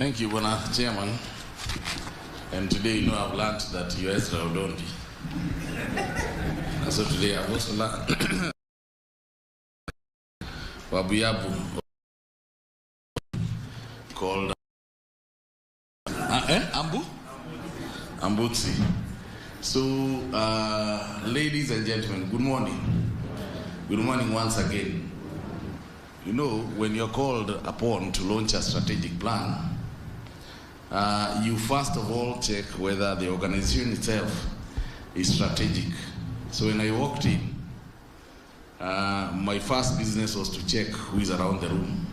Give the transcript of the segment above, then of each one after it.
Thank you, Bwana Chairman. And today, you know, I've learned that you Ezra Odondi. So today I've also learned Wabuyabu called Ambutsi. So, ladies and gentlemen, good morning. Good morning once again. You know, when you're called upon to launch a strategic plan, you first of all check whether the organization itself is strategic. So when I walked in, my first business was to check who is around the room,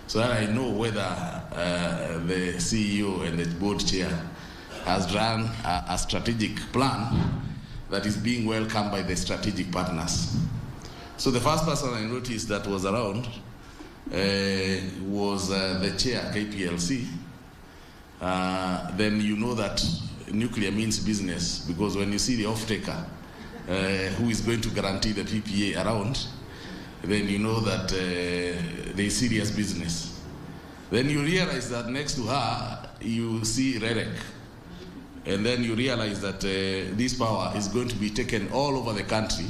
so that I know whether the CEO and the board chair has run a strategic plan that is being welcomed by the strategic partners. So the first person I noticed that was around was the chair, KPLC. Then you know that nuclear means business, because when you see the off-taker who is going to guarantee the PPA around, then you know that there is serious business. Then you realize that next to her, you see REREC. And then you realize that this power is going to be taken all over the country,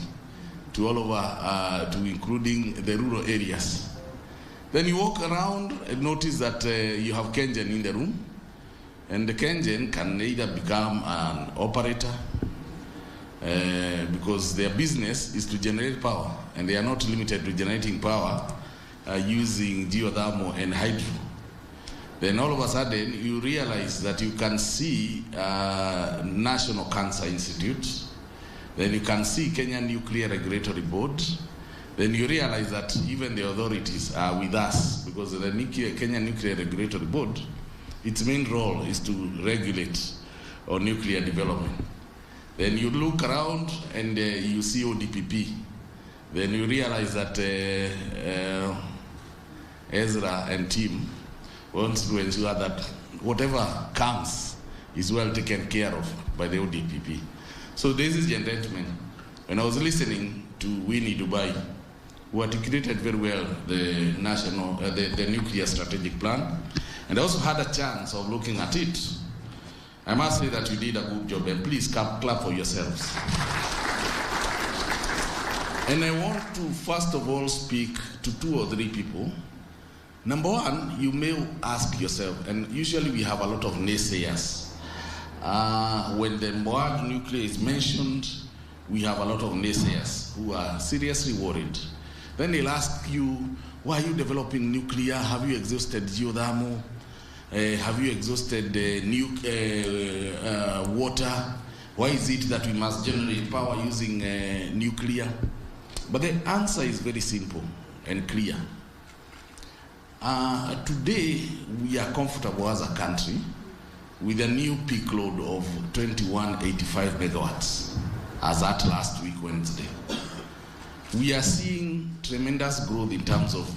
to all over, to including the rural areas. Then you walk around and notice that you have Kengen in the room. And the Kengen can either become an operator, because their business is to generate power, and they are not limited to generating power using geothermal and hydro. Then all of a sudden you realize that you can see National Cancer Institute, then you can see Kenya Nuclear Regulatory Board, then you realize that even the authorities are with us, because the Kenya Nuclear Regulatory Board, its main role is to regulate on nuclear development. Then you look around and you see ODPP. Then you realize that Ezra and team wants to ensure that whatever comes is well taken care of by the ODPP. So ladies and gentlemen, when I was listening to Winnie Dubai, who articulated very well the national, the nuclear strategic plan, and I also had a chance of looking at it, I must say that you did a good job, and please clap for yourselves. And I want to first of all speak to 2 or 3 people. Number one, you may ask yourself, and usually we have a lot of naysayers. When the word nuclear is mentioned, we have a lot of naysayers who are seriously worried. Then they'll ask you, why are you developing nuclear? Have you exhausted geothermal? Have you exhausted water? Why is it that we must generate power using nuclear? But the answer is very simple and clear. Today, we are comfortable as a country with a new peak load of 2185 megawatts, as at last week, Wednesday. We are seeing tremendous growth in terms of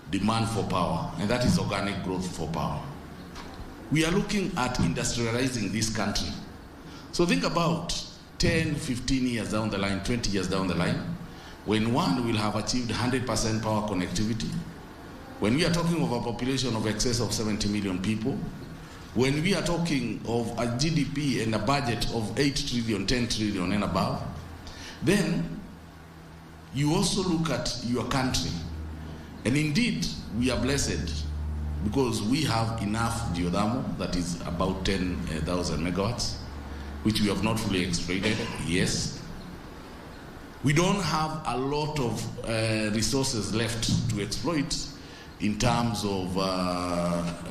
demand for power, and that is organic growth for power. We are looking at industrializing this country. So think about 10, 15 years down the line, 20 years down the line, when one will have achieved 100% power connectivity, when we are talking of a population of excess of 70 million people, when we are talking of a GDP and a budget of 8 trillion, 10 trillion and above, then you also look at your country. And indeed, we are blessed because we have enough geothermal, that is about 10,000 megawatts, which we have not fully exploited, yes. We don't have a lot of resources left to exploit in terms of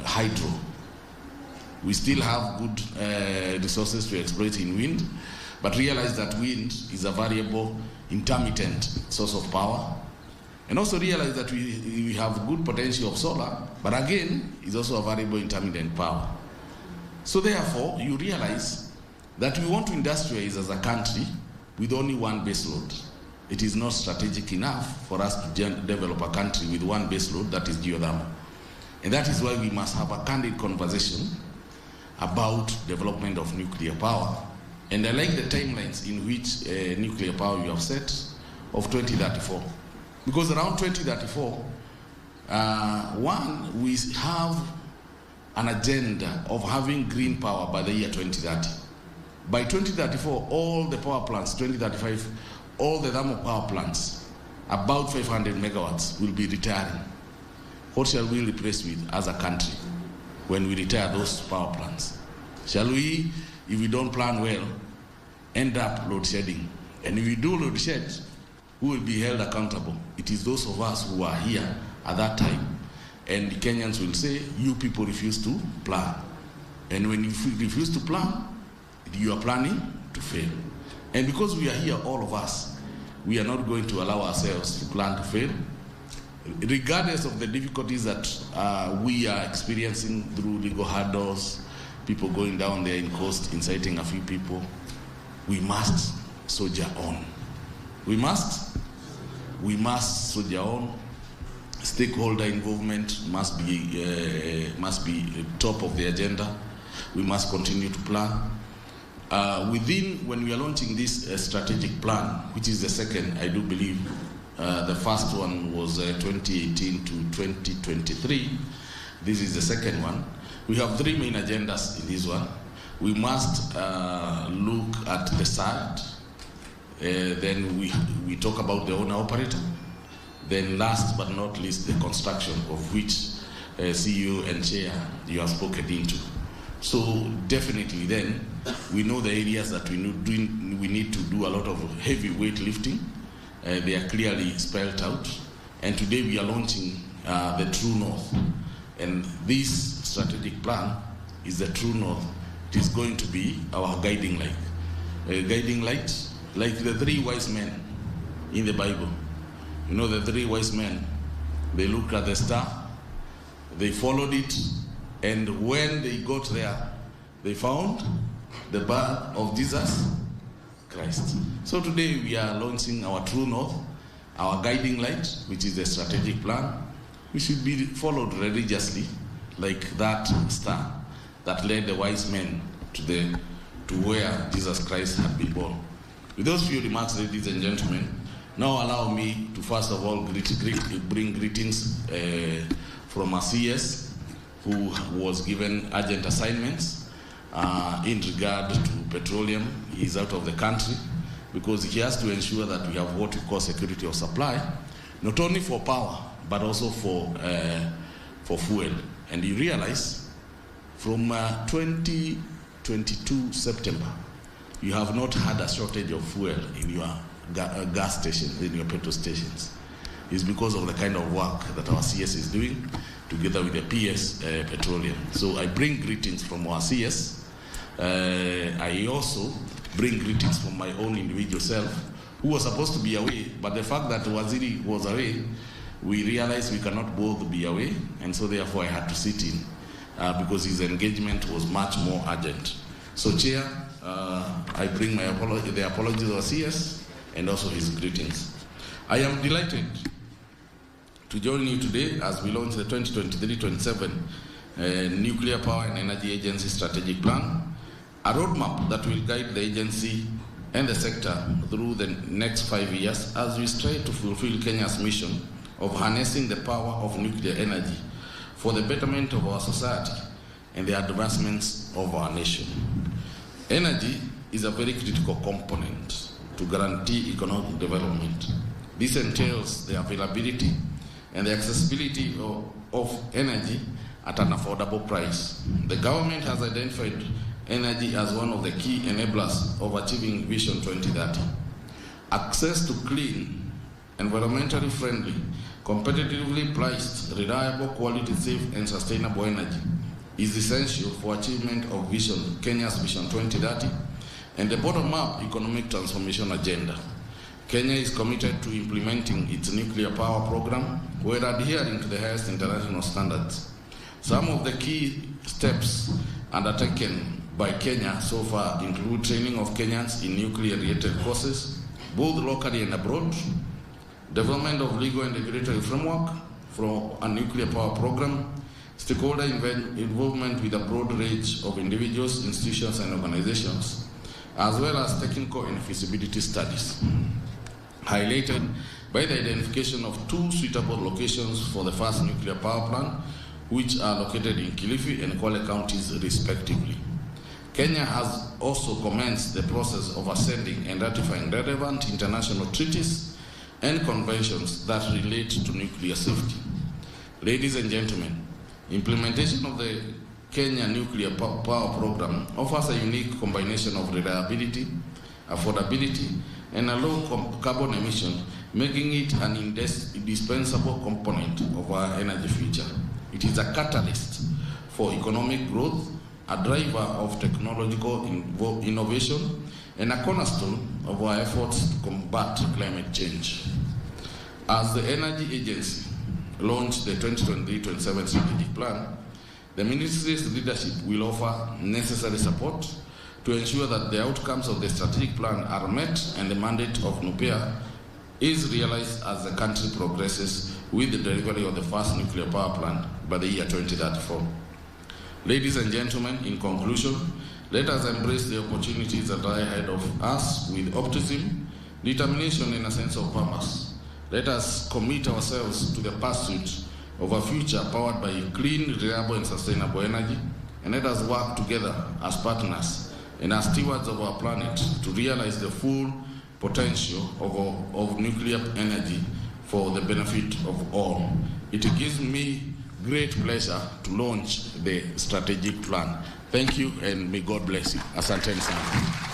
hydro. We still have good resources to exploit in wind, but realize that wind is a variable, intermittent source of power. And also realize that we have good potential of solar, but again, it's also a variable intermittent power. So therefore, you realize that we want to industrialize as a country with only one base load. It is not strategic enough for us to develop a country with one base load, that is geothermal. And that is why we must have a candid conversation about development of nuclear power. And I like the timelines in which nuclear power you have set of 2034. Because around 2034, one, we have an agenda of having green power by the year 2030. By 2034, all the power plants, 2035, all the thermal power plants, about 500 megawatts, will be retiring. What shall we replace with as a country when we retire those power plants? Shall we, if we don't plan well, end up load shedding? And if we do load shed, who will be held accountable? It is those of us who are here at that time. And the Kenyans will say, you people refuse to plan. And when you refuse to plan, you are planning to fail. And because we are here, all of us, we are not going to allow ourselves to plan to fail. Regardless of the difficulties that we are experiencing through legal hurdles, people going down there in coast, inciting a few people, we must soldier on. We must soldier on. Stakeholder involvement must be top of the agenda. We must continue to plan. When we are launching this strategic plan, which is the second, I do believe, the first one was 2018 to 2023. This is the second one. We have three main agendas in this one. We must look at the site. Then we talk about the owner-operator. Then last but not least, the construction, of which CEO and Chair you have spoken into. So definitely then, we know the areas that we need to do a lot of heavy weight lifting. They are clearly spelled out. And today we are launching the True North. And this strategic plan is the True North. It is going to be our guiding light. Guiding light, like the three wise men in the Bible. You know, the three wise men, they looked at the star, they followed it, and when they got there, they found the birth of Jesus Christ. So today we are launching our True North, our guiding light, which is the strategic plan. We should be followed religiously, like that star that led the wise men to where Jesus Christ had been born. With those few remarks, ladies and gentlemen, now allow me to first of all bring greetings from our CS, who was given urgent assignments in regard to petroleum. He's out of the country because he has to ensure that we have what we call security of supply, not only for power, but also for fuel. And you realize from 2022 September, you have not had a shortage of fuel in your gas stations, in your petrol stations. It's because of the kind of work that our CS is doing together with the PS Petroleum. So I bring greetings from our CS. I also bring greetings from my own individual self, who was supposed to be away, but the fact that Waziri was away, we realized we cannot both be away, and so therefore I had to sit in because his engagement was much more urgent. So Chair, I bring my the apologies of our CS and also his greetings. I am delighted to join you today as we launch the 2023-27 Nuclear Power and Energy Agency Strategic Plan, a roadmap that will guide the agency and the sector through the next 5 years as we strive to fulfill Kenya's mission of harnessing the power of nuclear energy for the betterment of our society and the advancements of our nation. Energy is a very critical component to guarantee economic development. This entails the availability and the accessibility of energy at an affordable price. The government has identified energy as one of the key enablers of achieving Vision 2030. Access to clean, environmentally friendly, competitively priced, reliable, quality, safe, and sustainable energy is essential for achievement of Kenya's Vision 2030 and the bottom-up economic transformation agenda. Kenya is committed to implementing its nuclear power program while adhering to the highest international standards. Some of the key steps undertaken by Kenya so far include training of Kenyans in nuclear-related courses, both locally and abroad, development of legal and regulatory framework for a nuclear power program, stakeholder involvement with a broad range of individuals, institutions, and organizations, as well as technical and feasibility studies, highlighted by the identification of 2 suitable locations for the first nuclear power plant, which are located in Kilifi and Kwale counties respectively. Kenya has also commenced the process of ascending and ratifying relevant international treaties and conventions that relate to nuclear safety. Ladies and gentlemen, implementation of the Kenya Nuclear Power Program offers a unique combination of reliability, affordability, and a low carbon emission, making it an indispensable component of our energy future. It is a catalyst for economic growth, a driver of technological innovation, and a cornerstone of our efforts to combat climate change. As the Energy Agency launched the 2023-27 strategic plan, the Ministry's leadership will offer necessary support to ensure that the outcomes of the strategic plan are met and the mandate of NUPEA is realized as the country progresses with the delivery of the first nuclear power plant by the year 2034. Ladies and gentlemen, in conclusion, let us embrace the opportunities that lie ahead of us with optimism, determination, and a sense of purpose. Let us commit ourselves to the pursuit of a future powered by clean, reliable, and sustainable energy, and let us work together as partners and as stewards of our planet to realize the full potential of nuclear energy for the benefit of all. It gives me great pleasure to launch the strategic plan. Thank you, and may God bless you. Asanteni sana.